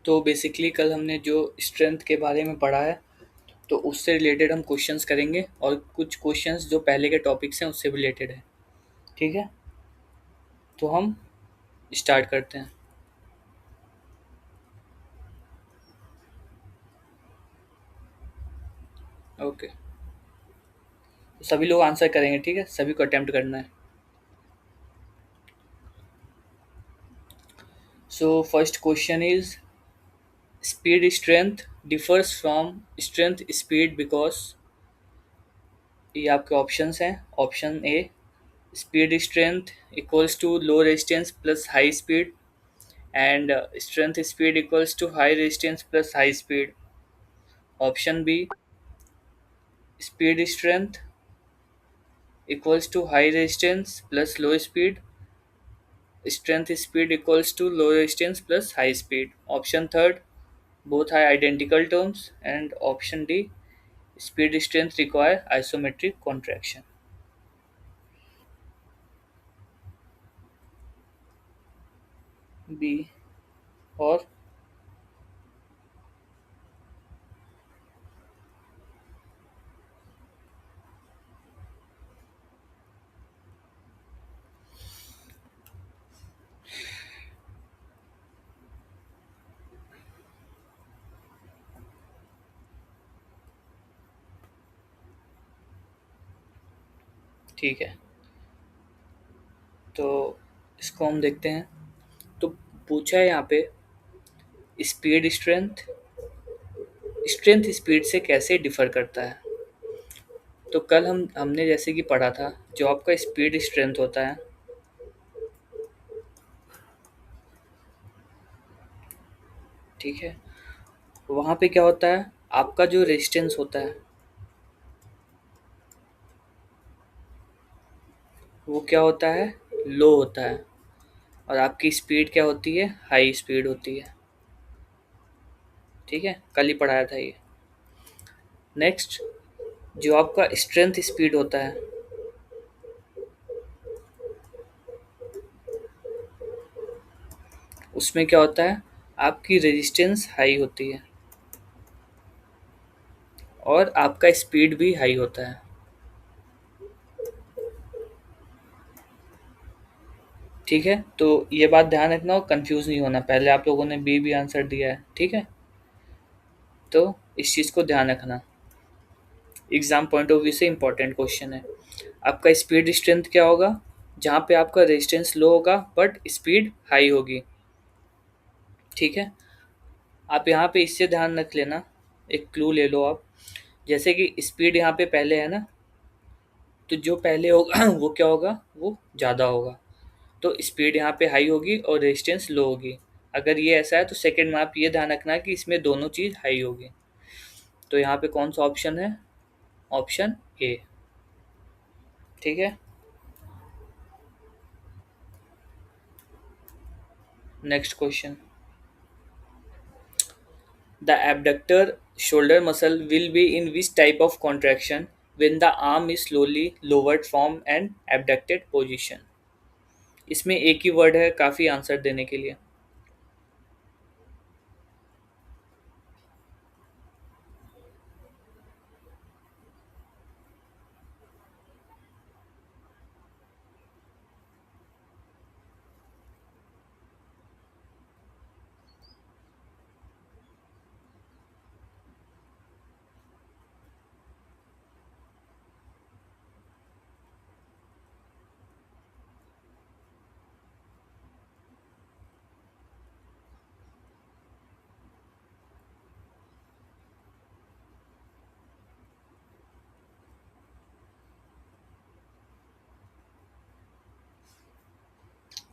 तो बेसिकली कल हमने जो स्ट्रेंथ के बारे में पढ़ा है, तो उससे रिलेटेड हम क्वेश्चंस करेंगे और कुछ क्वेश्चंस जो पहले के टॉपिक्स हैं उससे रिलेटेड है। ठीक है, तो हम स्टार्ट करते हैं। ओके, तो सभी लोग आंसर करेंगे। ठीक है, सभी को अटेम्प्ट करना है। So first question is speed strength differs from strength speed because. ये आपके ऑप्शंस हैं। Option A, speed strength equals to low resistance plus high speed, and strength speed equals to high resistance plus high speed. Option B, speed strength equals to high resistance plus low speed, strength speed equals to low resistance plus high speed. Option third, both are identical terms. And option D, speed strength require isometric contraction. B और ठीक है, तो इसको हम देखते हैं। तो पूछा है यहाँ पे स्पीड स्ट्रेंथ स्ट्रेंथ स्पीड से कैसे डिफर करता है। तो कल हमने जैसे कि पढ़ा था, जो आपका स्पीड स्ट्रेंथ होता है, ठीक है, वहाँ पे क्या होता है, आपका जो रेजिस्टेंस होता है वो क्या होता है, लो होता है। और आपकी स्पीड क्या होती है, हाई स्पीड होती है। ठीक है, कल ही पढ़ाया था ये। नेक्स्ट, जो आपका स्ट्रेंथ स्पीड होता है, उसमें क्या होता है, आपकी रेजिस्टेंस हाई होती है और आपका स्पीड भी हाई होता है। ठीक है, तो ये बात ध्यान रखना और कंफ्यूज नहीं होना। पहले आप लोगों ने बी भी आंसर दिया है। ठीक है, तो इस चीज़ को ध्यान रखना, एग्जाम पॉइंट ऑफ व्यू से इंपॉर्टेंट क्वेश्चन है। आपका स्पीड स्ट्रेंथ क्या होगा, जहाँ पे आपका रेजिस्टेंस लो होगा बट स्पीड हाई होगी। ठीक है, आप यहाँ पे इससे ध्यान रख लेना, एक क्लू ले लो आप। जैसे कि स्पीड यहाँ पे पहले है ना, तो जो पहले होगा वो क्या होगा, वो ज़्यादा होगा। तो स्पीड यहाँ पे हाई होगी और रेजिस्टेंस लो होगी। अगर ये ऐसा है तो सेकंड में आप ये ध्यान रखना कि इसमें दोनों चीज़ हाई होगी। तो यहाँ पे कौन सा ऑप्शन है, ऑप्शन ए। ठीक है, next question. The abductor shoulder muscle will be in which type of contraction when the arm is slowly lowered from an abducted position? इसमें एक ही वर्ड है काफ़ी आंसर देने के लिए।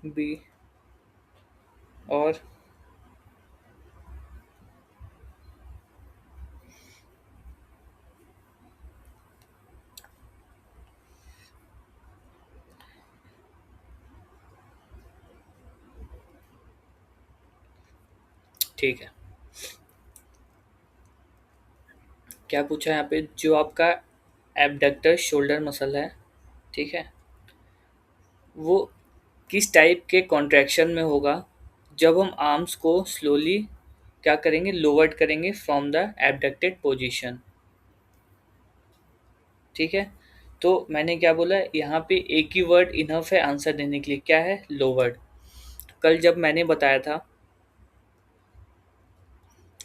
बी और ठीक है, क्या पूछा है यहाँ पे, जो आपका एबडक्टर शोल्डर मसल है, ठीक है, वो किस टाइप के कॉन्ट्रैक्शन में होगा जब हम आर्म्स को स्लोली क्या करेंगे, लोवर्ड करेंगे फ्रॉम द एबडक्टेड पोजीशन। ठीक है, तो मैंने क्या बोला, यहाँ पे एक ही वर्ड इनफ है आंसर देने के लिए, क्या है, लोवर्ड। कल जब मैंने बताया था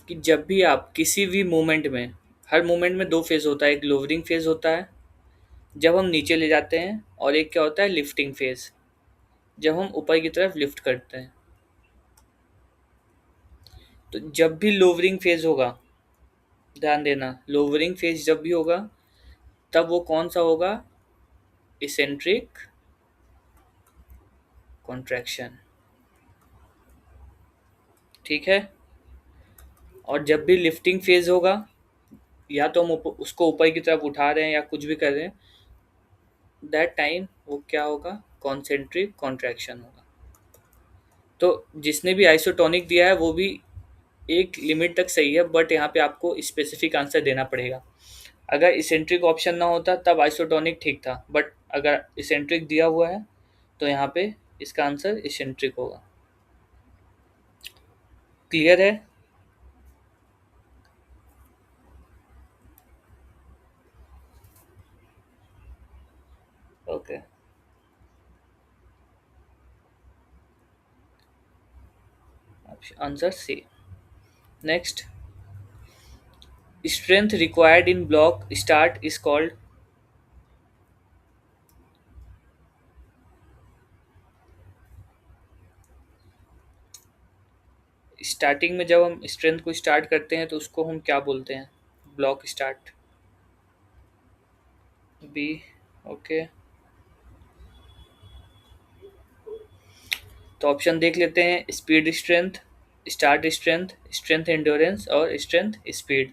कि जब भी आप किसी भी मोमेंट में, हर मोमेंट में दो फेज होता है, एक लोअरिंग फेज होता है जब हम नीचे ले जाते हैं, और एक क्या होता है, लिफ्टिंग फेज, जब हम ऊपर की तरफ लिफ्ट करते हैं। तो जब भी लोअरिंग फेज होगा, ध्यान देना, लोअरिंग फेज जब भी होगा तब वो कौन सा होगा, इसेंट्रिक कॉन्ट्रैक्शन। ठीक है, और जब भी लिफ्टिंग फेज होगा, या तो हम उसको ऊपर की तरफ उठा रहे हैं या कुछ भी कर रहे हैं, दैट टाइम वो क्या होगा, कॉन्सेंट्रिक कॉन्ट्रैक्शन होगा। तो जिसने भी आइसोटोनिक दिया है वो भी एक लिमिट तक सही है, बट यहाँ पे आपको स्पेसिफिक आंसर देना पड़ेगा। अगर इसेंट्रिक ऑप्शन ना होता तब आइसोटोनिक ठीक था, बट अगर इसेंट्रिक दिया हुआ है तो यहाँ पे इसका आंसर इसेंट्रिक होगा। क्लियर है? Okay, answer C. Next, strength required in block start is called, starting में जब हम स्ट्रेंथ को स्टार्ट करते हैं तो उसको हम क्या बोलते हैं, ब्लॉक स्टार्ट। B, okay. तो ऑप्शन देख लेते हैं, speed strength, start strength, strength endurance और स्ट्रेंथ स्पीड।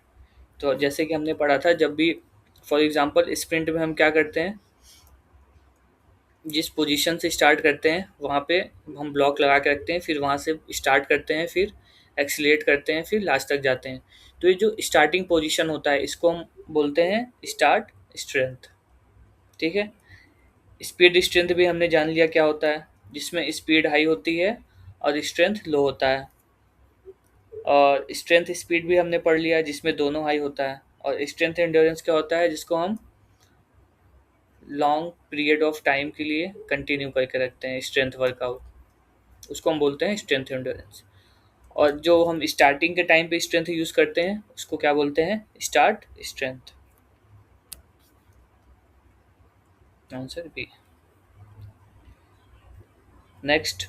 तो जैसे कि हमने पढ़ा था, जब भी फॉर एग्जांपल स्प्रिंट में हम क्या करते हैं, जिस पोजीशन से स्टार्ट करते हैं वहाँ पे हम ब्लॉक लगा के रखते हैं, फिर वहाँ से स्टार्ट करते हैं, फिर एक्सीलेट करते हैं, फिर लास्ट तक जाते हैं। तो ये जो स्टार्टिंग पोजीशन होता है इसको हम बोलते हैं स्टार्ट स्ट्रेंथ। ठीक है, स्पीड स्ट्रेंथ भी हमने जान लिया क्या होता है, जिसमें स्पीड हाई होती है और स्ट्रेंथ लो होता है। और स्ट्रेंथ स्पीड भी हमने पढ़ लिया जिसमें दोनों हाई होता है। और स्ट्रेंथ एंड्योरेंस क्या होता है, जिसको हम लॉन्ग पीरियड ऑफ टाइम के लिए कंटिन्यू करके रखते हैं, स्ट्रेंथ वर्कआउट, उसको हम बोलते हैं स्ट्रेंथ एंड्योरेंस। और जो हम स्टार्टिंग के टाइम पे स्ट्रेंथ यूज करते हैं उसको क्या बोलते हैं, start strength. Answer B. Next,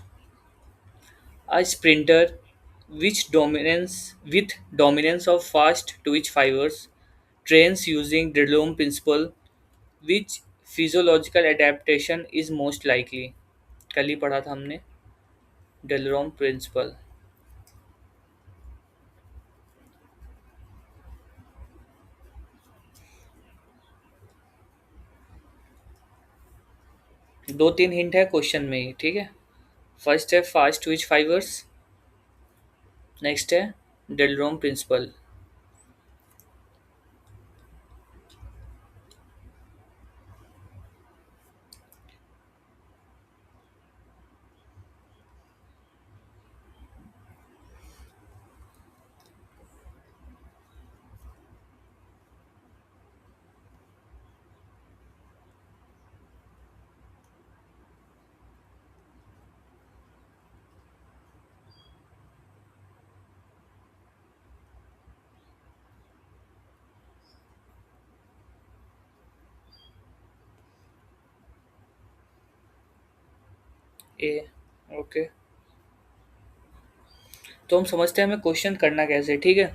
a sprinter which dominance with dominance of fast twitch fibers trains using Delorme principle, which physiological adaptation is most likely। कल ही पढ़ा था हमने डेलरोम प्रिंसिपल। दो तीन हिंट है क्वेश्चन में ही, ठीक है। फर्स्ट है फास्ट ट्विच फाइबर्स, नेक्स्ट है डेलरोम प्रिंसिपल। ए, ओके। तो हम समझते हैं हमें क्वेश्चन करना कैसे, ठीक है।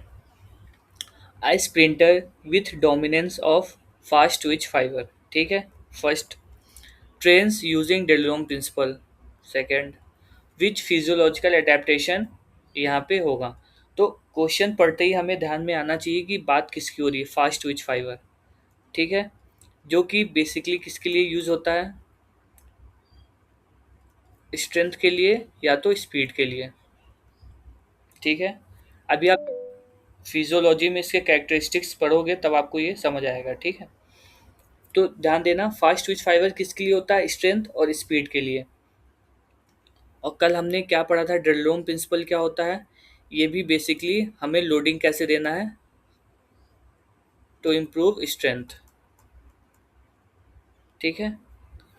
I sprinter with dominance of fast twitch fibre, ठीक है। First, trains using DeLorme principle. Second, which physiological adaptation यहाँ पे होगा। तो क्वेश्चन पढ़ते ही हमें ध्यान में आना चाहिए कि बात किसकी हो रही है, फास्ट ट्विच फाइबर, ठीक है, जो कि बेसिकली किसके लिए यूज होता है, स्ट्रेंथ के लिए या तो स्पीड के लिए। ठीक है, अभी आप फिजियोलॉजी में इसके कैरेक्टरिस्टिक्स पढ़ोगे तब आपको ये समझ आएगा, ठीक है। तो ध्यान देना, फास्ट ट्विच फाइबर किसके लिए होता है, स्ट्रेंथ और स्पीड के लिए। और कल हमने क्या पढ़ा था, ड्रेलोम प्रिंसिपल क्या होता है, ये भी बेसिकली हमें लोडिंग कैसे देना है, टू इम्प्रूव स्ट्रेंथ। ठीक है,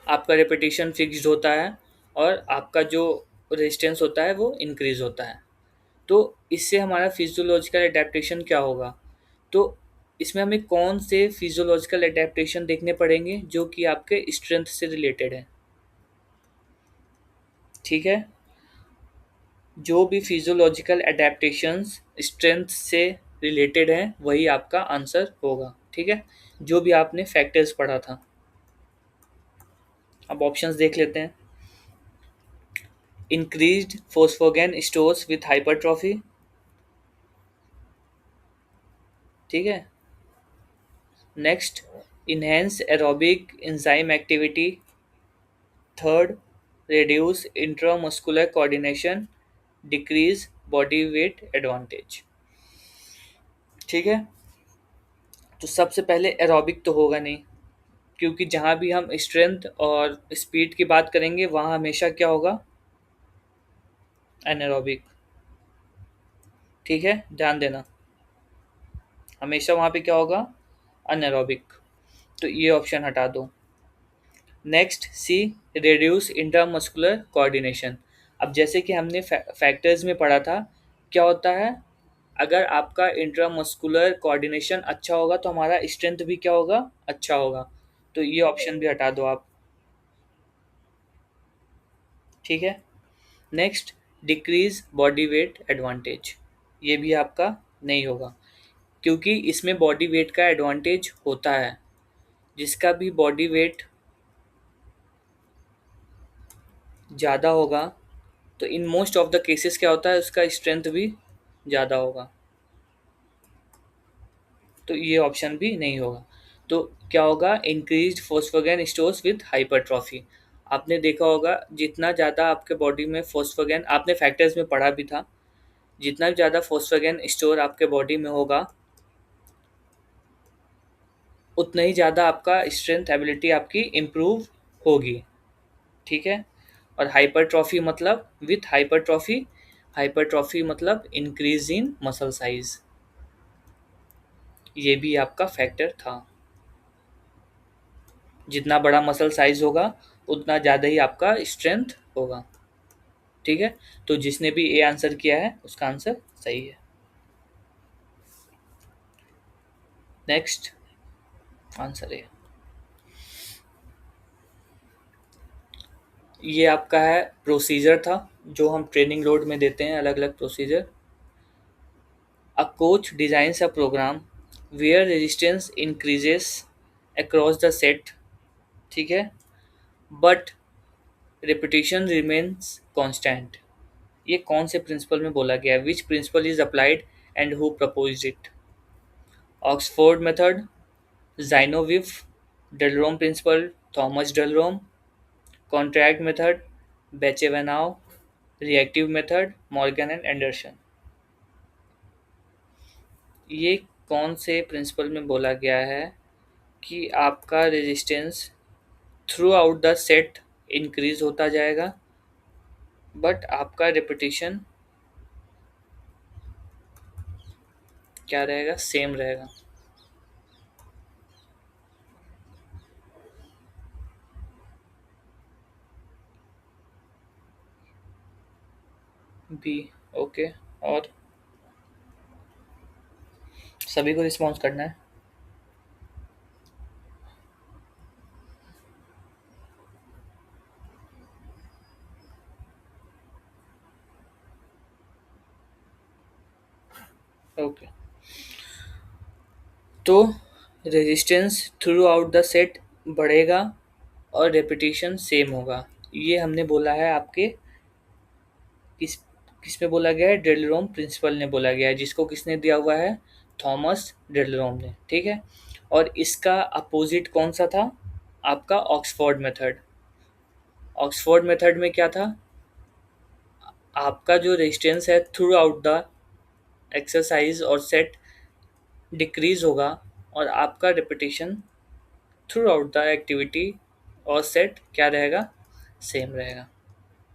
आपका रेपिटेशन फिक्स्ड होता है और आपका जो रेजिस्टेंस होता है वो इंक्रीज होता है। तो इससे हमारा फिजियोलॉजिकल एडेप्टेशन क्या होगा, तो इसमें हमें कौन से फिजियोलॉजिकल एडेप्टेशन देखने पड़ेंगे जो कि आपके स्ट्रेंथ से रिलेटेड है। ठीक है, जो भी फिजियोलॉजिकल एडेप्टेशंस स्ट्रेंथ से रिलेटेड हैं वही आपका आंसर होगा। ठीक है, जो भी आपने फैक्टर्स पढ़ा था। अब ऑप्शंस देख लेते हैं। Increased phosphagen stores with hypertrophy. ठीक है, next, enhance aerobic enzyme activity. Third, reduce intramuscular coordination, decrease body weight advantage। ठीक है, तो सबसे पहले एरोबिक तो होगा नहीं, क्योंकि जहां भी हम स्ट्रेंथ और स्पीड की बात करेंगे वहां हमेशा क्या होगा, एनारोबिक। ठीक है, ध्यान देना, हमेशा वहां पे क्या होगा, अनएरोबिक। तो ये ऑप्शन हटा दो। नेक्स्ट, सी, रिड्यूस इंट्रामस्कुलर कोऑर्डिनेशन। अब जैसे कि हमने फैक्टर्स में पढ़ा था, क्या होता है, अगर आपका इंट्रामस्कुलर कोऑर्डिनेशन अच्छा होगा तो हमारा स्ट्रेंथ भी क्या होगा, अच्छा होगा। तो ये ऑप्शन भी हटा दो आप। ठीक है, next, decrease body weight advantage. ये भी आपका नहीं होगा, क्योंकि इसमें बॉडी वेट का एडवांटेज होता है। जिसका भी बॉडी वेट ज़्यादा होगा तो in most of the cases क्या होता है, उसका स्ट्रेंथ भी ज़्यादा होगा। तो ये ऑप्शन भी नहीं होगा। तो क्या होगा, increased phosphagen stores with hypertrophy. आपने देखा होगा जितना ज़्यादा आपके बॉडी में फोस्फोगेन, आपने फैक्टर्स में पढ़ा भी था, जितना ज़्यादा फोस्फोगेन स्टोर आपके बॉडी में होगा उतना ही ज़्यादा आपका स्ट्रेंथ एबिलिटी आपकी इम्प्रूव होगी। ठीक है, और हाइपरट्रॉफी मतलब, विथ हाइपरट्रॉफी, हाइपरट्रॉफी मतलब इंक्रीज इन मसल साइज। ये भी आपका फैक्टर था। जितना बड़ा मसल साइज होगा उतना ज़्यादा ही आपका स्ट्रेंथ होगा। ठीक है, तो जिसने भी ए आंसर किया है उसका आंसर सही है। नेक्स्ट आंसर है, ये आपका है प्रोसीजर था जो हम ट्रेनिंग रोड में देते हैं, अलग अलग procedure. A coach designs a program where resistance increases across the set. ठीक है, बट रिपीटिशन रिमेन्स कांस्टेंट। ये कौन से प्रिंसिपल में बोला गया है, which principle is applied and who proposed it. Oxford method, Zinovieff, DeLorme principle, Thomas DeLorme, contract method, बेचेवेनाव, reactive method, Morgan and Anderson. ये कौन से प्रिंसिपल में बोला गया है कि आपका resistance throughout the set increase होता जाएगा बट आपका रिपीटिशन क्या रहेगा, सेम रहेगा। B, okay. और सभी को रिस्पॉन्स करना है। ओके, तो resistance throughout the set बढ़ेगा और रेपिटेशन सेम होगा। ये हमने बोला है आपके किस किस में बोला गया है, ड्रेलरोम प्रिंसिपल ने बोला गया है, जिसको किसने दिया हुआ है, थॉमस ड्रेलरोम ने। ठीक है, और इसका अपोजिट कौन सा था, आपका ऑक्सफोर्ड मेथड। ऑक्सफोर्ड मेथड में क्या था, आपका जो रेजिस्टेंस है थ्रू आउट द एक्सरसाइज और सेट डिक्रीज होगा और आपका repetition through out the activity और सेट क्या रहेगा, सेम रहेगा।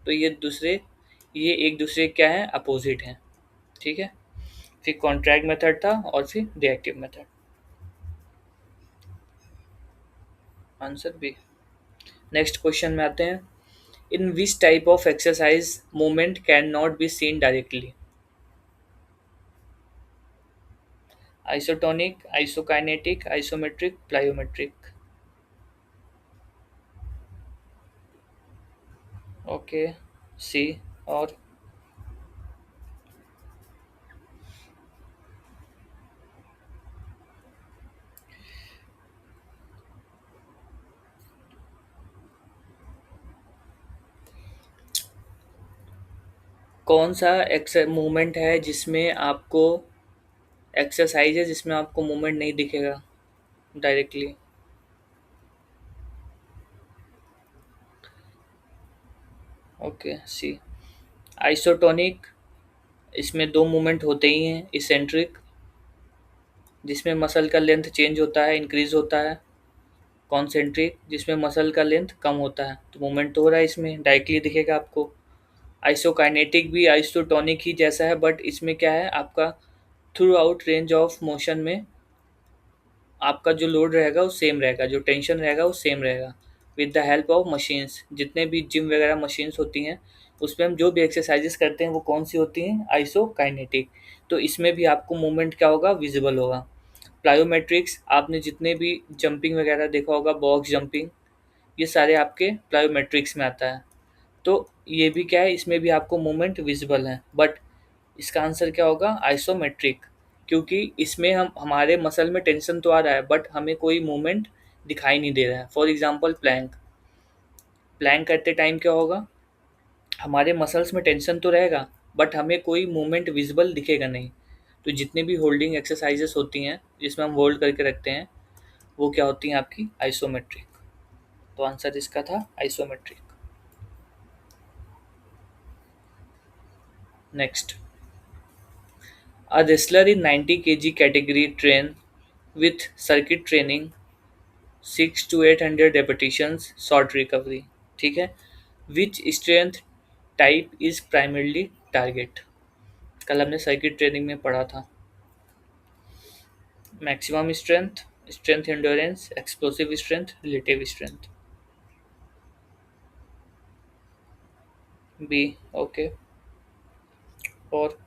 तो ये एक दूसरे क्या है, अपोजिट हैं। ठीक है, फिर कॉन्ट्रैक्ट मेथड था और फिर reactive method. Answer B. Next question में आते हैं। In which type of exercise movement can not be seen directly? Isotonic, isokinetic, isometric, plyometric. Okay, C. और कौन सा मूवमेंट है जिसमें आपको एक्सरसाइज है जिसमें आपको मूवमेंट नहीं दिखेगा डायरेक्टली? ओके, सी। आइसोटोनिक, इसमें दो मूवमेंट होते ही हैं। इसेंट्रिक, जिसमें मसल का लेंथ चेंज होता है, इंक्रीज होता है। कॉन्सेंट्रिक, जिसमें मसल का लेंथ कम होता है। तो मूवमेंट तो हो रहा है, इसमें डायरेक्टली दिखेगा आपको। आइसोकाइनेटिक भी आइसोटोनिक ही जैसा है, बट इसमें क्या है, आपका through out range of motion में आपका जो लोड रहेगा वो सेम रहेगा, जो टेंशन रहेगा वो सेम रहेगा। With the help of machines, जितने भी जिम वगैरह मशीन्स होती हैं उसमें हम जो भी एक्सरसाइजेस करते हैं वो कौन सी होती हैं, आइसोकाइनेटिक। तो इसमें भी आपको मूवमेंट क्या होगा, विजिबल होगा। प्लायोमेट्रिक्स, आपने जितने भी जंपिंग वगैरह देखा होगा, बॉक्स जंपिंग, ये सारे आपके प्लायोमेट्रिक्स में आता है। तो ये भी क्या है, इसमें भी आपको मूवमेंट विजिबल है, बट इसका आंसर क्या होगा, आइसोमेट्रिक। क्योंकि इसमें हम हमारे मसल में टेंशन तो आ रहा है बट हमें कोई मूवमेंट दिखाई नहीं दे रहा है। फॉर एग्जांपल प्लैंक, प्लैंक करते टाइम क्या होगा, हमारे मसल्स में टेंशन तो रहेगा बट हमें कोई मूवमेंट विजिबल दिखेगा नहीं। तो जितनी भी होल्डिंग एक्सरसाइजेस होती हैं जिसमें हम होल्ड करके रखते हैं वो क्या होती हैं, आपकी आइसोमेट्रिक। तो आंसर इसका था isometric. Next, a wrestler in 90 kg category train with circuit training 6 to 800 repetitions short recovery। ठीक है, which strength type is primarily target? कल हमने सर्किट ट्रेनिंग में पढ़ा था। Maximum strength, strength endurance, explosive strength, relative strength. B. Okay. और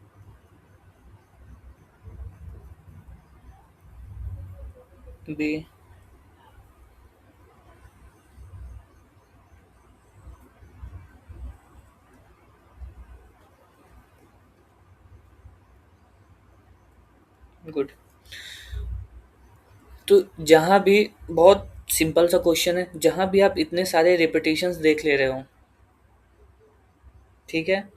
B. Good. तो जहाँ भी, बहुत सिंपल सा क्वेश्चन है, जहाँ भी आप इतने सारे रिपीटेशंस देख ले रहे हो, ठीक है,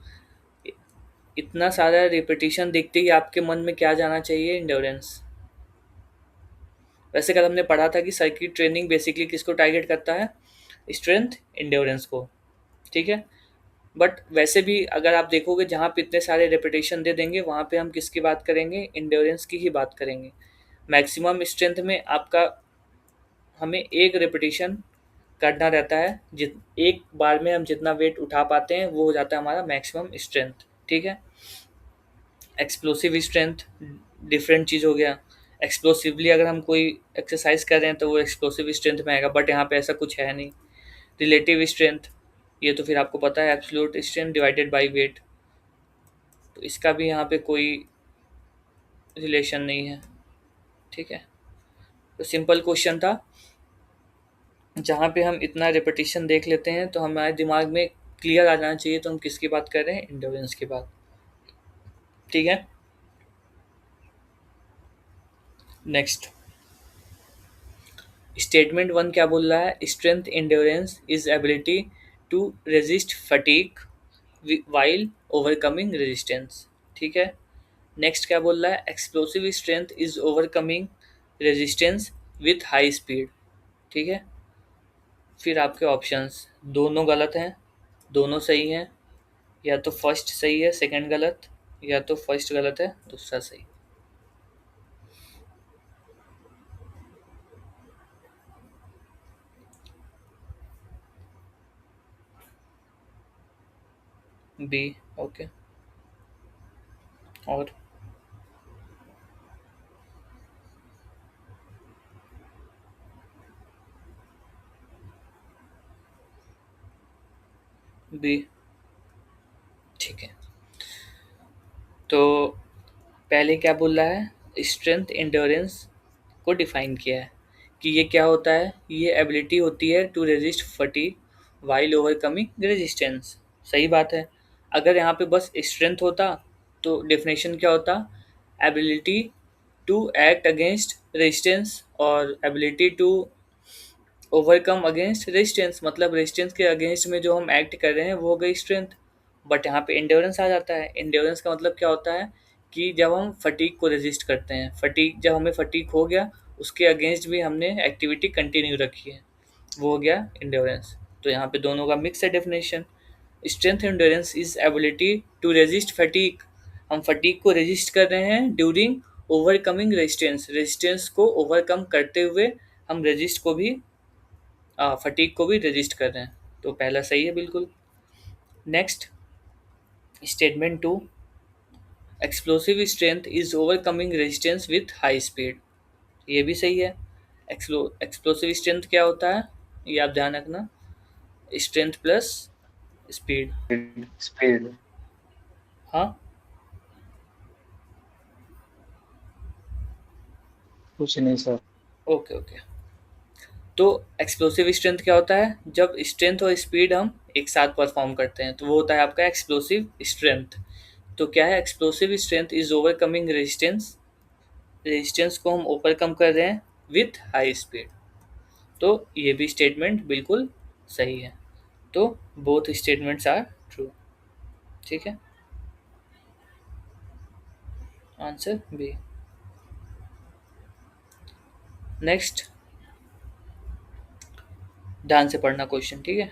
इतना सारा रिपीटिशन देखते ही आपके मन में क्या जाना चाहिए, इंड्योरेंस। वैसे कल हमने पढ़ा था कि सर्किट ट्रेनिंग बेसिकली किसको टारगेट करता है, स्ट्रेंथ इंड्योरेंस को। ठीक है, बट वैसे भी अगर आप देखोगे जहाँ पे इतने सारे रिपीटेशन दे देंगे वहाँ पे हम किसकी बात करेंगे, इंड्योरेंस की ही बात करेंगे। मैक्सिमम स्ट्रेंथ में आपका हमें एक रिपीटेशन करना रहता है, जित एक बार में हम जितना वेट उठा पाते हैं वो हो जाता है हमारा मैक्सिमम स्ट्रेंथ। ठीक है, एक्सप्लोसिव स्ट्रेंथ डिफरेंट चीज़ हो गया। एक्सप्लोसिवली अगर हम कोई एक्सरसाइज कर रहे हैं तो वो एक्सप्लोसिव स्ट्रेंथ में आएगा, बट यहाँ पे ऐसा कुछ है नहीं। रिलेटिव स्ट्रेंथ, ये तो फिर आपको पता है, absolute strength divided by weight. तो इसका भी यहाँ पे कोई रिलेशन नहीं है। ठीक है, तो सिंपल क्वेश्चन था, जहाँ पे हम इतना रिपीटिशन देख लेते हैं तो हमारे दिमाग में क्लियर आ जाना चाहिए तो हम किसकी बात कर रहे हैं, इंडोरेंस की बात। ठीक है, नेक्स्ट, स्टेटमेंट वन क्या बोल रहा है, strength endurance is ability to resist fatigue while overcoming resistance. ठीक है, नेक्स्ट क्या बोल रहा है, explosive strength is overcoming resistance with high speed. ठीक है, फिर आपके ऑप्शंस दोनों गलत हैं, दोनों सही हैं, या तो फर्स्ट सही है सेकंड गलत, या तो फर्स्ट गलत है दूसरा सही। बी। ओके, और बी। ठीक है, तो पहले क्या बोल रहा है, स्ट्रेंथ एंड्योरेंस को डिफाइन किया है कि ये क्या होता है, ये एबिलिटी होती है to resist fatigue while overcoming resistance. सही बात है। अगर यहाँ पे बस स्ट्रेंथ होता तो डेफिनेशन क्या होता, ability to act against resistance और ability to overcome against resistance, मतलब रेजिस्टेंस के अगेंस्ट में जो हम एक्ट कर रहे हैं वो हो गई स्ट्रेंथ। बट यहाँ पे एंड्योरेंस आ जाता है। एंड्योरेंस का मतलब क्या होता है कि जब हम फटीग को रेजिस्ट करते हैं, फटीग जब हमें फटीग हो गया उसके अगेंस्ट भी हमने एक्टिविटी कंटिन्यू रखी है, वो हो गया एंड्योरेंस। तो यहाँ पे दोनों का मिक्स है definition. Strength endurance is ability to resist fatigue, हम फटीग को रेजिस्ट कर रहे हैं ड्यूरिंग ओवरकमिंग रेजिस्टेंस, रेजिस्टेंस को ओवरकम करते हुए हम रेजिस्ट को भी फटीग को भी रेजिस्ट कर रहे हैं। तो पहला सही है बिल्कुल। Next, statement two, explosive strength is overcoming resistance with high speed. ये भी सही है। एक्सप्लोसिव स्ट्रेंथ क्या होता है, ये आप ध्यान रखना, स्ट्रेंथ प्लस स्पीड। स्पीड। हाँ, कुछ नहीं सर। Okay okay. तो एक्सप्लोसिव स्ट्रेंथ क्या होता है, जब स्ट्रेंथ और स्पीड हम एक साथ परफॉर्म करते हैं तो वो होता है आपका एक्सप्लोसिव स्ट्रेंथ। तो क्या है, explosive strength is overcoming resistance, resistance को हम ओवरकम कर रहे हैं विथ हाई स्पीड। तो ये भी स्टेटमेंट बिल्कुल सही है। तो बोथ स्टेटमेंट्स आर ट्रू। ठीक है, आंसर बी। नेक्स्ट, ध्यान से पढ़ना क्वेश्चन, ठीक है।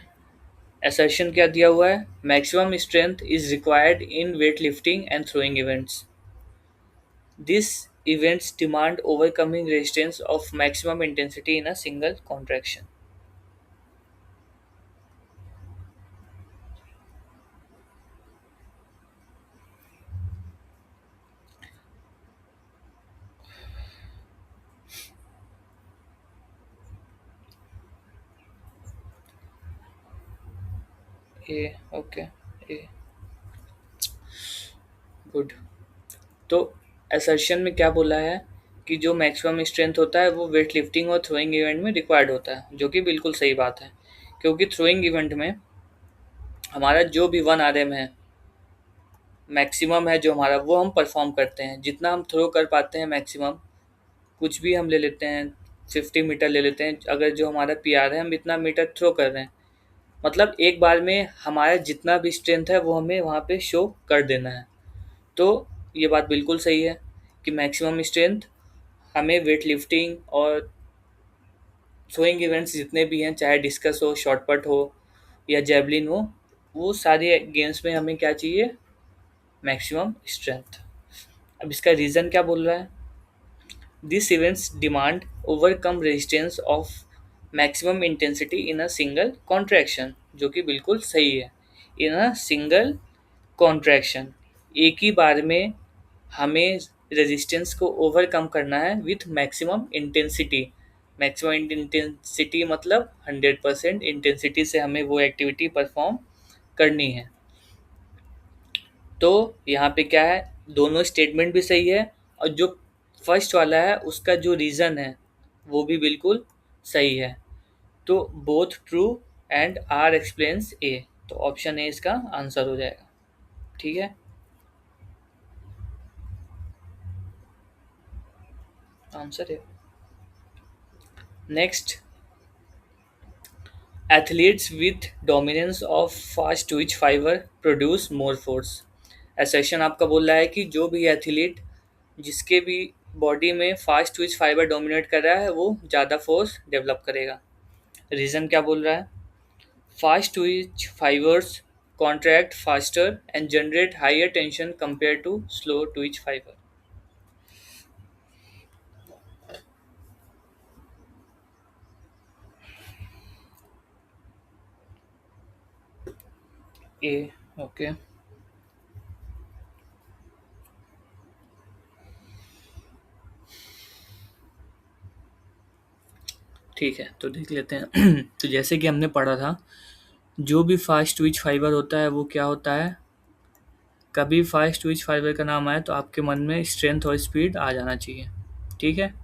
असर्शन क्या दिया हुआ है, maximum strength is required in weight lifting and throwing events, this events demand overcoming resistance of maximum intensity in a single contraction. A, okay, A, good. तो असर्शन में क्या बोला है कि जो मैक्सिमम स्ट्रेंथ होता है वो वेट लिफ्टिंग और थ्रोइंग इवेंट में रिक्वायर्ड होता है, जो कि बिल्कुल सही बात है। क्योंकि थ्रोइंग इवेंट में हमारा जो भी 1 RM है, मैक्सिमम है जो हमारा, वो हम परफॉर्म करते हैं, जितना हम थ्रो कर पाते हैं मैक्सिमम, कुछ भी हम ले लेते हैं, 50 मीटर ले लेते हैं, अगर जो हमारा PR है हम इतना मीटर थ्रो कर रहे हैं, मतलब एक बार में हमारा जितना भी स्ट्रेंथ है वो हमें वहाँ पे शो कर देना है। तो ये बात बिल्कुल सही है कि मैक्सिमम स्ट्रेंथ हमें वेट लिफ्टिंग और थ्रोइंग इवेंट्स जितने भी हैं, चाहे डिस्कस हो, शॉर्टपट हो या जेवलिन हो, वो सारे गेम्स में हमें क्या चाहिए, मैक्सिमम स्ट्रेंथ। अब इसका रीज़न क्या बोल रहा है, this events demand overcome resistance of maximum intensity in a single contraction, जो कि बिल्कुल सही है। इन अ सिंगल कॉन्ट्रैक्शन, एक ही बार में हमें रेजिस्टेंस को ओवरकम करना है with maximum intensity. Maximum intensity मतलब 100% इंटेंसिटी से हमें वो एक्टिविटी परफॉर्म करनी है। तो यहाँ पे क्या है, दोनों स्टेटमेंट भी सही है, और जो फर्स्ट वाला है उसका जो रीज़न है वो भी बिल्कुल सही है। तो both true and R explains A, तो ऑप्शन ए इसका आंसर हो जाएगा। ठीक है, आंसर है। Next, athletes with dominance of fast twitch fibre produce more force. Assertion आपका बोल रहा है कि जो भी एथलीट जिसके भी बॉडी में फास्ट ट्विच फाइबर डोमिनेट कर रहा है वो ज़्यादा फोर्स डेवलप करेगा। रीज़न क्या बोल रहा है, fast Twitch fibers contract faster and generate higher tension compared to slow twitch fiber। A, okay, ठीक है, तो देख लेते हैं। तो जैसे कि हमने पढ़ा था, जो भी फास्ट ट्विच फाइबर होता है वो क्या होता है, कभी फास्ट ट्विच फाइबर का नाम आए तो आपके मन में स्ट्रेंथ और स्पीड आ जाना चाहिए। ठीक है,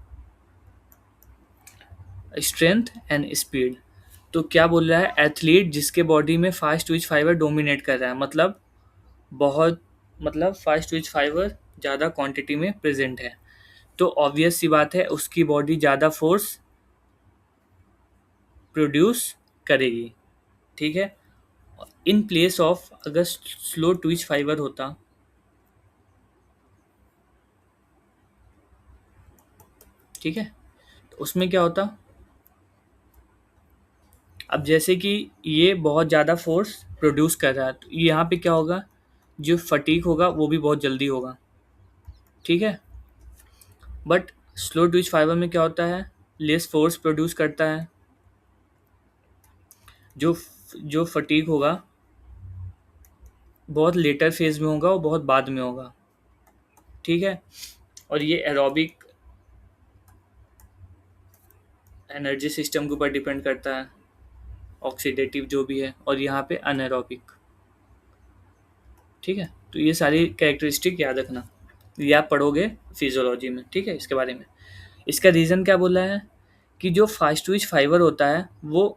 स्ट्रेंथ एंड स्पीड। तो क्या बोल रहा है, एथलीट जिसके बॉडी में फास्ट ट्विच फाइबर डोमिनेट कर रहा है, मतलब बहुत, मतलब फास्ट ट्विच फाइबर ज़्यादा क्वांटिटी में प्रेजेंट है, तो ऑब्वियस सी बात है उसकी बॉडी ज़्यादा फोर्स प्रोड्यूस करेगी। ठीक है, इन प्लेस ऑफ अगर स्लो ट्विच फाइबर होता, ठीक है, तो उसमें क्या होता, अब जैसे कि ये बहुत ज़्यादा फोर्स प्रोड्यूस कर रहा है, तो यहाँ पे क्या होगा, जो फटीक होगा वो भी बहुत जल्दी होगा। ठीक है, बट स्लो ट्विच फाइबर में क्या होता है, लेस फोर्स प्रोड्यूस करता है, जो जो फटीक होगा बहुत लेटर फेज में होगा और बहुत बाद में होगा। ठीक है, और ये एरोबिक एनर्जी सिस्टम के ऊपर डिपेंड करता है, ऑक्सीडेटिव जो भी है, और यहाँ पे अनएरोबिक। ठीक है, तो ये सारी कैरेक्टरिस्टिक याद रखना, ये आप पढ़ोगे फिजियोलॉजी में। ठीक है, इसके बारे में, इसका रीज़न क्या बोला है कि जो फास्ट ट्विच फाइबर होता है वो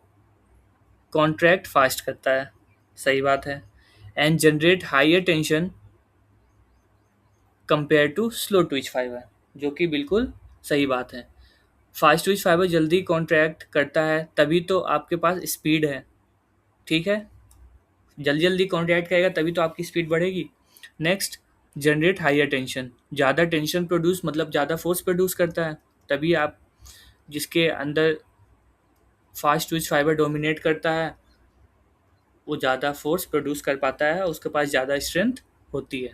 कॉन्ट्रैक्ट फास्ट करता है, सही बात है, and generate higher tension compare to slow twitch fibre, जो कि बिल्कुल सही बात है। फास्ट ट्विच फाइबर जल्दी कॉन्ट्रैक्ट करता है तभी तो आपके पास स्पीड है। ठीक है, जल्दी जल्दी कॉन्ट्रैक्ट करेगा तभी तो आपकी स्पीड बढ़ेगी। नेक्स्ट, जनरेट हाइयर टेंशन, ज़्यादा टेंशन प्रोड्यूस मतलब ज़्यादा फोर्स प्रोड्यूस करता है, तभी आप, जिसके अंदर फास्ट ट्विच फाइबर डोमिनेट करता है वो ज़्यादा फोर्स प्रोड्यूस कर पाता है, उसके पास ज़्यादा स्ट्रेंथ होती है।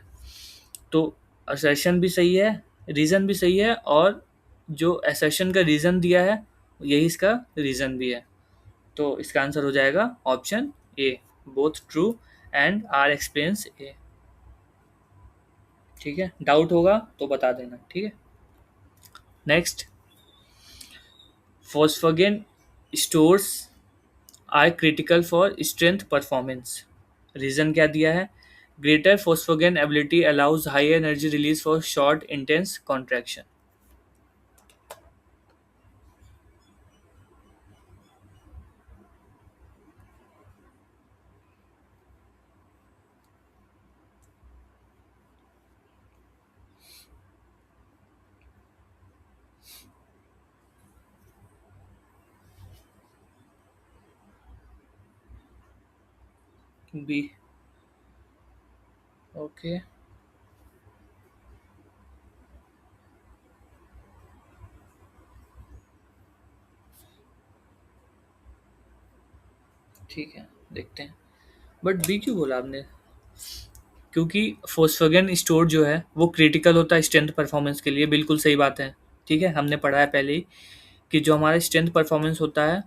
तो असर्शन भी सही है, रीज़न भी सही है, और जो असर्शन का रीज़न दिया है यही इसका रीज़न भी है। तो इसका आंसर हो जाएगा option A, both true and R experience A. ठीक है, डाउट होगा तो बता देना। ठीक है, next, phosphagen stores are critical for strength performance. Reason क्या दिया है, greater phosphagen ability allows high energy release for short intense contraction. B, okay, ठीक है, देखते हैं, बट बी क्यों बोला आपने, क्योंकि फोस्फोगेन स्टोर जो है वो क्रिटिकल होता है स्ट्रेंथ परफॉर्मेंस के लिए, बिल्कुल सही बात है। ठीक है, हमने पढ़ा है पहले ही कि जो हमारा स्ट्रेंथ परफॉर्मेंस होता है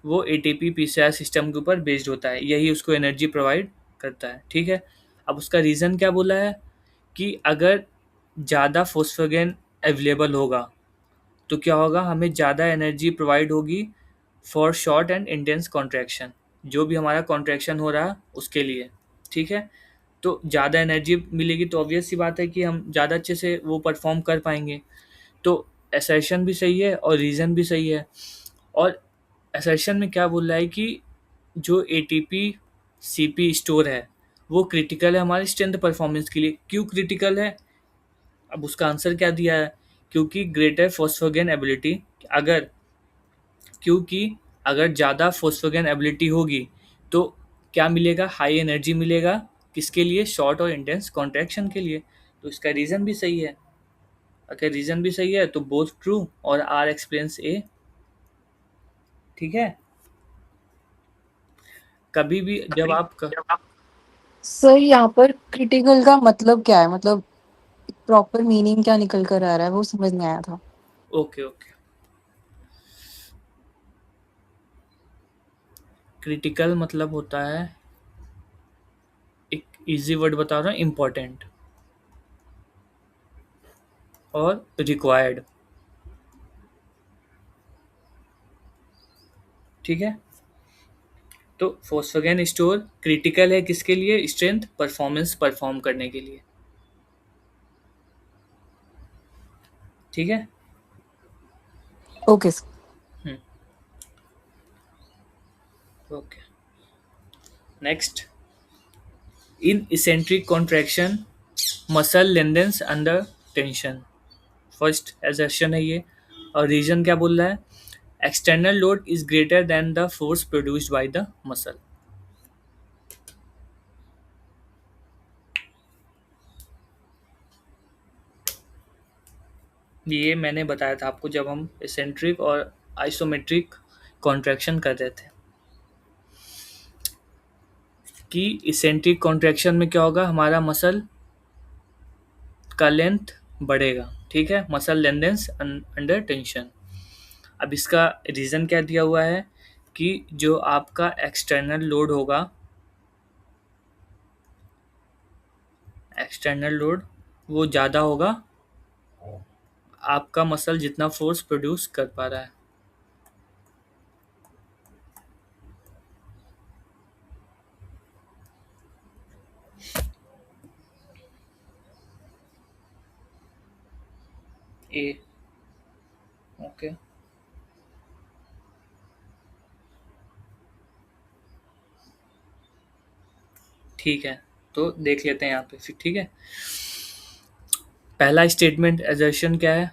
वो एटीपी पीसीआर सिस्टम के ऊपर बेस्ड होता है, यही उसको एनर्जी प्रोवाइड करता है। ठीक है, अब उसका रीज़न क्या बोला है कि अगर ज़्यादा फोस्फोगेन अवेलेबल होगा तो क्या होगा, हमें ज़्यादा एनर्जी प्रोवाइड होगी for short and intense contraction, जो भी हमारा कॉन्ट्रैक्शन हो रहा है उसके लिए। ठीक है, तो ज़्यादा एनर्जी मिलेगी तो ऑब्वियस सी बात है कि हम ज़्यादा अच्छे से वो परफॉर्म कर पाएंगे। तो असर्शन भी सही है और रीज़न भी सही है। और असर्शन में क्या बोल रहा है कि जो एटीपी सीपी स्टोर है वो क्रिटिकल है हमारे स्ट्रेंथ परफॉर्मेंस के लिए। क्यों क्रिटिकल है, अब उसका आंसर क्या दिया है, क्योंकि ग्रेटर फॉस्फोगेन एबिलिटी, अगर, क्योंकि अगर ज़्यादा फॉस्फोगेन एबिलिटी होगी तो क्या मिलेगा, हाई एनर्जी मिलेगा, किसके लिए, शॉर्ट और इंटेंस कॉन्ट्रैक्शन के लिए। तो इसका रीज़न भी सही है, अगर रीज़न भी सही है तो बोथ ट्रू और आर एक्सपीरियंस ए। ठीक है, कभी भी जब आप सर यहाँ पर क्रिटिकल का मतलब क्या है? मतलब प्रॉपर मीनिंग क्या निकल कर आ रहा है वो समझ नहीं आया था। ओके ओके, क्रिटिकल मतलब होता है, एक इजी वर्ड बता रहा हूँ, इम्पोर्टेंट और रिक्वायर्ड। ठीक है। तो फॉस्फोगेन स्टोर क्रिटिकल है किसके लिए? स्ट्रेंथ परफॉर्मेंस परफॉर्म करने के लिए। ठीक है। Okay sir. Hmm. Okay. Next, in eccentric contraction muscle lengthens under tension. First assertion है ये, और रीजन क्या बोल रहा है? External load is greater than the force produced by the muscle. ये मैंने बताया था आपको जब हम इसेंट्रिक और आइसोमेट्रिक कॉन्ट्रैक्शन कर रहे थे, कि इसेंट्रिक कॉन्ट्रैक्शन में क्या होगा, हमारा मसल का लेंथ बढ़ेगा। ठीक है, मसल लेंथेन्स अंडर टेंशन। अब इसका रीज़न क्या दिया हुआ है कि जो आपका एक्सटर्नल लोड होगा, एक्सटर्नल लोड वो ज़्यादा होगा आपका मसल जितना फोर्स प्रोड्यूस कर पा रहा है। ए। ओके। ठीक है, तो देख लेते हैं यहाँ पे फिर। ठीक है, पहला स्टेटमेंट एजर्शन क्या है?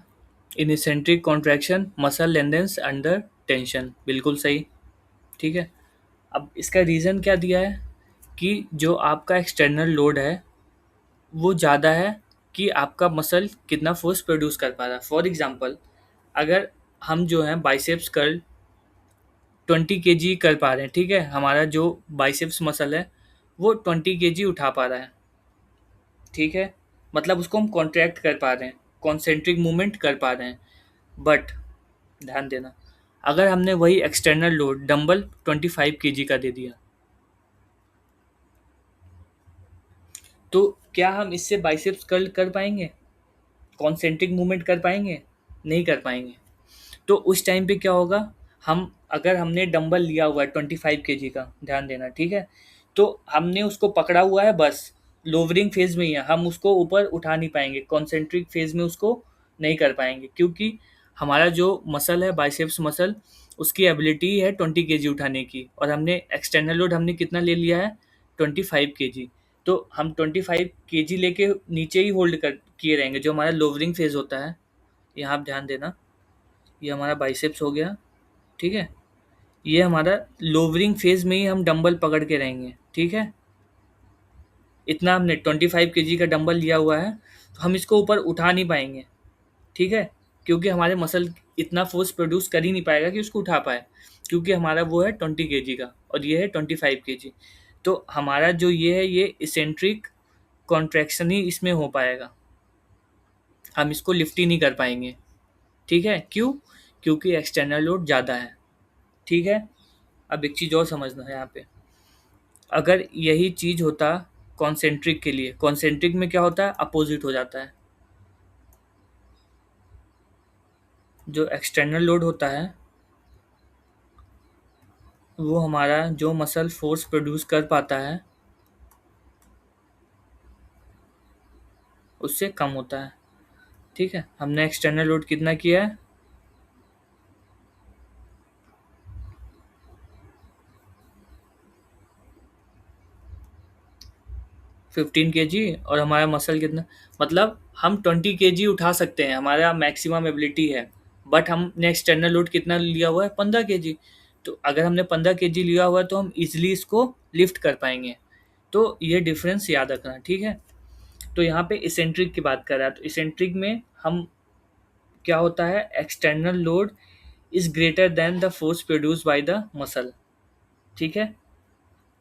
In eccentric contraction muscle lengthens under tension, बिल्कुल सही। ठीक है, अब इसका रीज़न क्या दिया है कि जो आपका एक्सटर्नल लोड है वो ज़्यादा है कि आपका मसल कितना फोर्स प्रोड्यूस कर पा रहा है। फॉर एग्जांपल, अगर हम जो है बाइसेप्स कर्ल 20 kg कर पा रहे हैं, ठीक है, हमारा जो बाइसेप्स मसल है वो 20 kg उठा पा रहा है। ठीक है, मतलब उसको हम कॉन्ट्रैक्ट कर पा रहे हैं, कॉन्सेंट्रिक मूवमेंट कर पा रहे हैं। बट ध्यान देना, अगर हमने वही एक्सटर्नल लोड डंबल 25 kg का दे दिया, तो क्या हम इससे बाइसेप्स कर्ल कर पाएंगे? कॉन्सेंट्रिक मूवमेंट कर पाएंगे? नहीं कर पाएंगे। तो उस टाइम पे क्या होगा, हम अगर हमने डंबल लिया हुआ है 25 kg का, ध्यान देना, ठीक है, तो हमने उसको पकड़ा हुआ है, बस लोवरिंग फेज में ही है, हम उसको ऊपर उठा नहीं पाएंगे, कॉन्सेंट्रिक फेज में उसको नहीं कर पाएंगे, क्योंकि हमारा जो मसल है बाइसेप्स मसल, उसकी एबिलिटी है 20 kg उठाने की, और हमने एक्सटर्नल लोड हमने कितना ले लिया है? 25 kg। तो हम 25 kg लेके नीचे ही होल्ड कर किए रहेंगे, जो हमारा लोवरिंग फेज होता है। यहाँ आप ध्यान देना, ये हमारा बाइसेप्स हो गया, ठीक है, ये हमारा लोवरिंग फेज में ही हम डंबल पकड़ के रहेंगे। ठीक है, इतना हमने 25 kg का डंबल लिया हुआ है, तो हम इसको ऊपर उठा नहीं पाएंगे। ठीक है, क्योंकि हमारे मसल इतना फोर्स प्रोड्यूस कर ही नहीं पाएगा कि उसको उठा पाए, क्योंकि हमारा वो है 20 kg का और ये है 25 kg। तो हमारा जो ये है, ये इसेंट्रिक कॉन्ट्रैक्शन ही इसमें हो पाएगा, हम इसको लिफ्ट ही नहीं कर पाएंगे। ठीक है, क्यों? क्योंकि एक्सटर्नल लोड ज़्यादा है। ठीक है, अब एक चीज़ और समझना है यहाँ पे, अगर यही चीज़ होता कॉन्सेंट्रिक के लिए, कॉन्सेंट्रिक में क्या होता है, अपोजिट हो जाता है। जो एक्सटर्नल लोड होता है वो हमारा जो मसल फोर्स प्रोड्यूस कर पाता है उससे कम होता है। ठीक है, हमने एक्सटर्नल लोड कितना किया है? 15 kg, और हमारा मसल कितना, मतलब हम 20 kg उठा सकते हैं, हमारा मैक्सिमम एबिलिटी है, बट हमने एक्सटर्नल लोड कितना लिया हुआ है? 15 kg। तो अगर हमने 15 kg लिया हुआ है तो हम इजिली इसको लिफ्ट कर पाएंगे। तो ये डिफरेंस याद रखना। ठीक है, तो यहाँ पे इसेंट्रिक की बात कर रहा है, तो इसेंट्रिक में हम क्या होता है, external load is greater than the force produce by the muscle. ठीक है,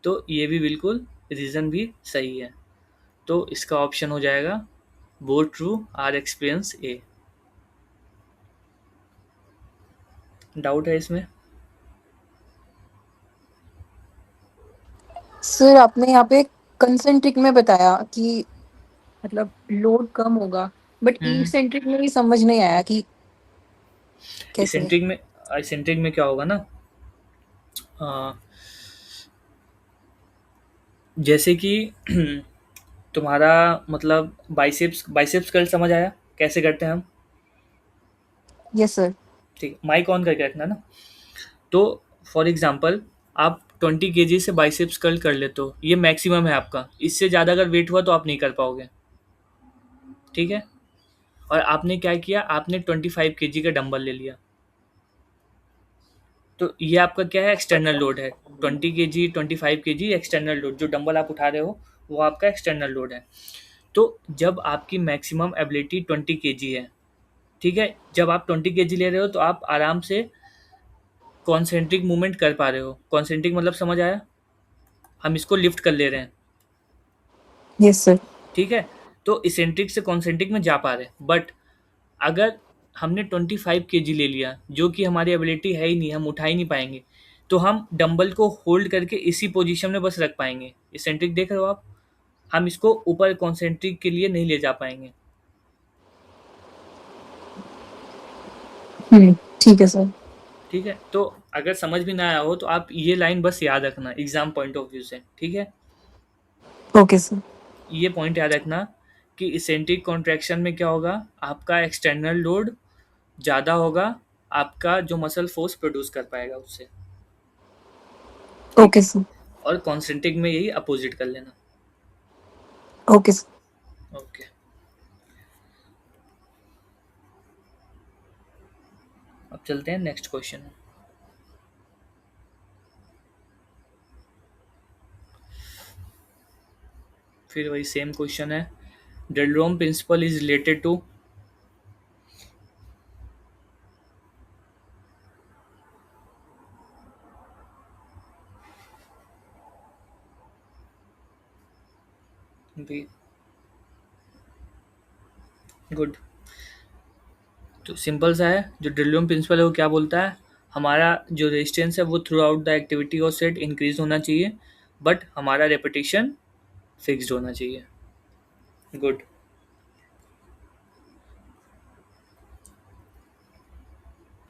तो ये भी बिल्कुल रीज़न भी सही है, तो इसका ऑप्शन हो जाएगा both true are experience A. Doubt है इसमें? सर आपने यहाँ पे कंसेंट्रिक में बताया कि मतलब लोड कम होगा, बट इसेंट्रिक में भी समझ नहीं आया कि कैसे। इसेंट्रिक में क्या होगा ना, अ, जैसे कि तुम्हारा मतलब बाइसेप्स बाइसेप्स कर्ल समझ आया कैसे करते हैं हम? Yes sir. ठीक, माइक ऑन करके रखना ना। तो फॉर एग्जांपल आप 20 केजी से बाइसेप्स कर्ल कर लेते हो, ये मैक्सिमम है आपका, इससे ज़्यादा अगर वेट हुआ तो आप नहीं कर पाओगे। ठीक है, और आपने क्या किया, आपने 25 केजी का डंबल ले लिया, तो ये आपका क्या है, एक्सटर्नल लोड है। 20 केजी 25 केजी एक्सटर्नल लोड, जो डंबल आप उठा रहे हो वो आपका एक्सटर्नल लोड है। तो जब आपकी मैक्सिमम एबिलिटी 20 केजी है, ठीक है, जब आप 20 केजी ले रहे हो तो आप आराम से कॉन्सेंट्रिक मूवमेंट कर पा रहे हो। कॉन्सेंट्रिक मतलब समझ आया, हम इसको लिफ्ट कर ले रहे हैं। Yes sir. ठीक है, तो इसेंट्रिक से कॉन्सेंट्रिक में जा पा रहे हैं। बट अगर हमने 25 केजी ले लिया, जो कि हमारी एबिलिटी है ही नहीं, हम उठा ही नहीं पाएंगे, तो हम डंबल को होल्ड करके इसी पोजीशन में बस रख पाएंगे। इसेंट्रिक देख रहे हो आप, हम इसको ऊपर कॉन्सेंट्रिक के लिए नहीं ले जा पाएंगे। ठीक है सर। ठीक है, तो अगर समझ भी ना आया हो तो आप ये लाइन बस याद रखना एग्जाम पॉइंट ऑफ व्यू से। ठीक है, ओके सर। ये पॉइंट याद रखना कि इसेंट्रिक कॉन्ट्रैक्शन में क्या होगा, आपका एक्सटर्नल लोड ज़्यादा होगा, आपका जो मसल फोर्स प्रोड्यूस कर पाएगा उससे। ठीक ओके है, सर। और कॉन्सेंट्रिक में यही अपोजिट कर लेना। Okay sir. ओके, अब चलते हैं नेक्स्ट क्वेश्चन। फिर वही सेम क्वेश्चन है, DeLorme principle is related to. Good, तो सिंपल सा है, जो ड्रिलियम प्रिंसिपल है वो क्या बोलता है, हमारा जो रेजिस्टेंस है वो थ्रू आउट द एक्टिविटी और सेट इंक्रीज होना चाहिए, बट हमारा रेपिटेशन फिक्स्ड होना चाहिए। गुड,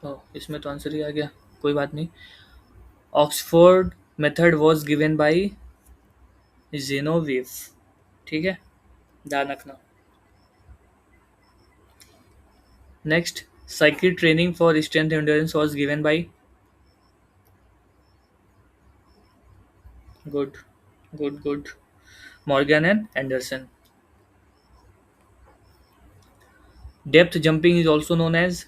तो इसमें तो आंसर ही आ गया, कोई बात नहीं। Oxford method was given by Zinovieff. ठीक है, ध्यान रखना। Next, cycle training for strength endurance was given by. Good, good good, Morgan and Anderson. Depth jumping is also known as.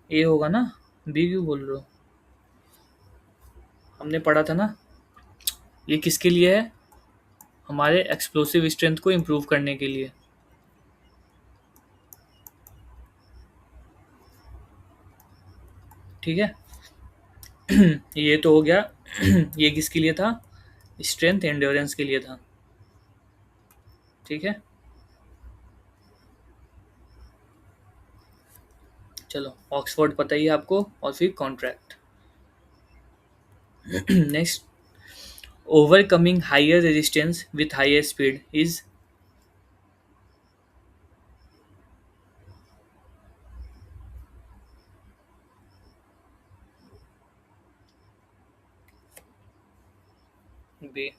A होगा ना, बी क्यों बोल रहे हो, हमने पढ़ा था ना, ये किसके लिए है, हमारे एक्सप्लोसिव स्ट्रेंथ को इम्प्रूव करने के लिए। ठीक है, ये तो हो गया। ये किसके लिए था, स्ट्रेंथ एंड्योरेंस के लिए था। ठीक है, चलो ऑक्सफोर्ड पता ही है आपको, और फिर contract. Next, overcoming higher resistance with higher speed is. B,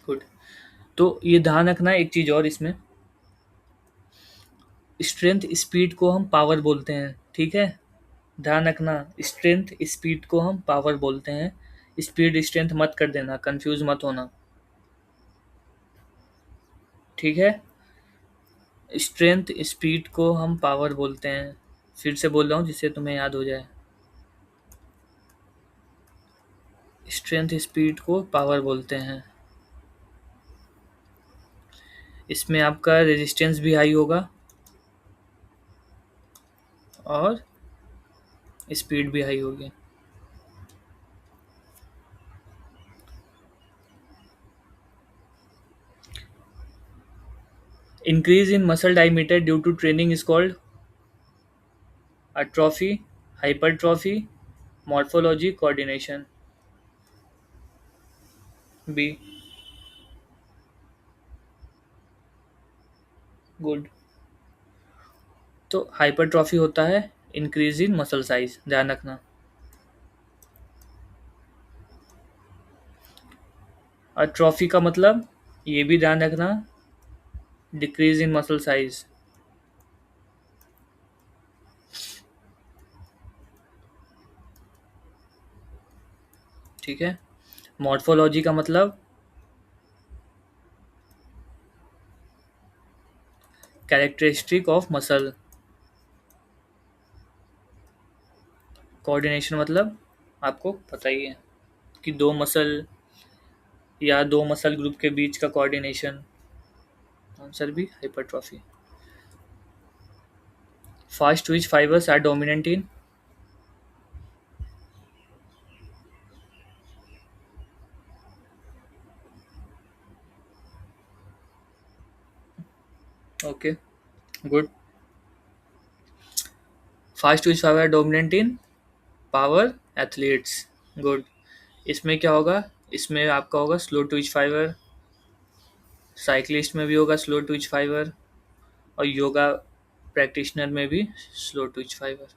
good. तो ये ध्यान रखना एक चीज और इसमें, स्ट्रेंथ स्पीड को हम पावर बोलते हैं। ठीक है, ध्यान रखना, स्ट्रेंथ स्पीड को हम पावर बोलते हैं। स्पीड स्ट्रेंथ मत कर देना, कंफ्यूज मत होना। ठीक है, स्ट्रेंथ स्पीड को हम पावर बोलते हैं, फिर से बोल रहा हूँ जिससे तुम्हें याद हो जाए, स्ट्रेंथ स्पीड को पावर बोलते हैं। इसमें आपका रेजिस्टेंस भी हाई होगा और स्पीड भी हाई होगी। Increase in muscle diameter due to training is called atrophy, hypertrophy, morphology, coordination. B. Good. तो हाइपरट्रॉफी होता है इंक्रीज इन मसल साइज, ध्यान रखना। अट्रॉफी का मतलब ये भी ध्यान रखना, डिक्रीज इन मसल साइज। ठीक है। मॉर्फोलॉजी का मतलब कैरेक्टरिस्टिक ऑफ मसल। कोऑर्डिनेशन मतलब आपको पता ही है कि दो मसल या दो मसल ग्रुप के बीच का कोऑर्डिनेशन। आंसर भी hypertrophy. Fast twitch fibres are dominant in. Okay, good. Fast twitch fibre are dominant in power athletes. Good. इसमें क्या होगा, इसमें आपका होगा स्लो ट्विच फाइबर, साइक्लिस्ट में भी होगा स्लो ट्विच फाइबर, और योगा प्रैक्टिशनर में भी slow twitch fibre.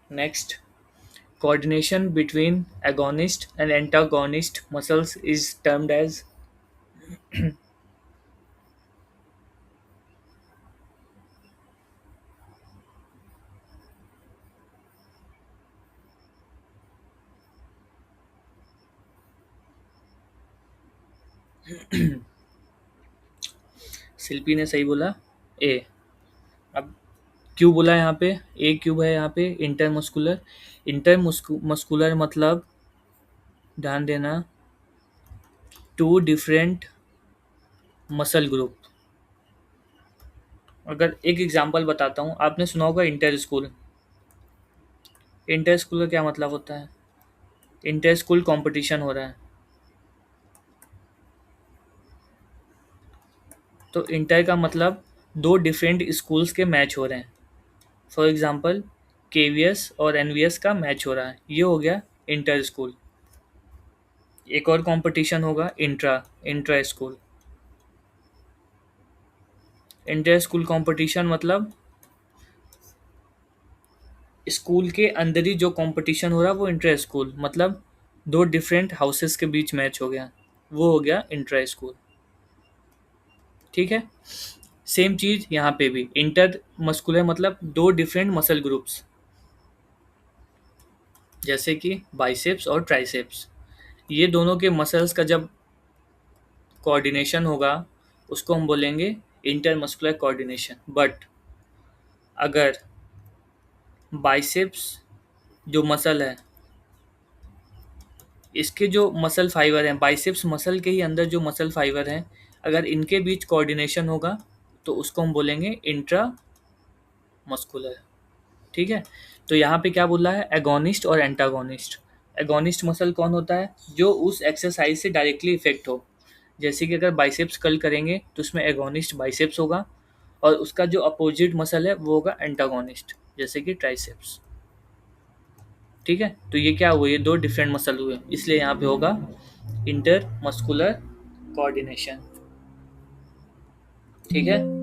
Next, coordination between agonist and antagonist muscles is termed as। शिल्पी ने सही बोला ए। अब क्यों बोला यहाँ पे ए, क्यों है यहाँ पे इंटरमस्कुलर। इंटरमस्कुलर मतलब ध्यान देना, टू डिफरेंट मसल ग्रुप। अगर एक एग्जांपल बताता हूँ, आपने सुना होगा इंटर स्कूल। इंटर स्कूल का क्या मतलब होता है, इंटर स्कूल कंपटीशन हो रहा है, तो इंटर का मतलब दो डिफरेंट स्कूल्स के मैच हो रहे हैं। फॉर एग्जांपल केवीएस और एनवीएस का मैच हो रहा है, ये हो गया इंटर स्कूल। एक और कंपटीशन होगा intra intra school. Inter school competition मतलब स्कूल के अंदर ही जो कंपटीशन हो रहा है वो इंटर स्कूल, मतलब दो डिफरेंट हाउसेस के बीच मैच हो गया, वो हो गया इंट्रा स्कूल। ठीक है। सेम चीज यहाँ पे भी, इंटर मस्कुलर मतलब दो डिफरेंट मसल ग्रुप्स, जैसे कि बाइसेप्स और ट्राइसेप्स। ये दोनों के मसल्स का जब कोऑर्डिनेशन होगा उसको हम बोलेंगे इंटरमस्कुलर कोऑर्डिनेशन। बट अगर बाइसेप्स जो मसल है, इसके जो मसल फाइबर हैं, बाइसेप्स मसल के ही अंदर जो मसल फाइबर हैं, अगर इनके बीच कोऑर्डिनेशन होगा तो उसको हम बोलेंगे इंट्रा मस्कुलर। ठीक है। तो यहाँ पे क्या बोला है, एगोनिस्ट और एंटागोनिस्ट। एगोनिस्ट मसल कौन होता है, जो उस एक्सरसाइज से डायरेक्टली इफेक्ट हो। जैसे कि अगर बाइसेप्स कर्ल करेंगे तो उसमें एगोनिस्ट बाइसेप्स होगा, और उसका जो अपोजिट मसल है वो होगा एंटागोनिस्ट, जैसे कि ट्राइसेप्स। ठीक है। तो ये क्या हुए, ये दो डिफरेंट मसल हुए, इसलिए यहाँ पे होगा इंटर मस्कुलर कोऑर्डिनेशन। ठीक है।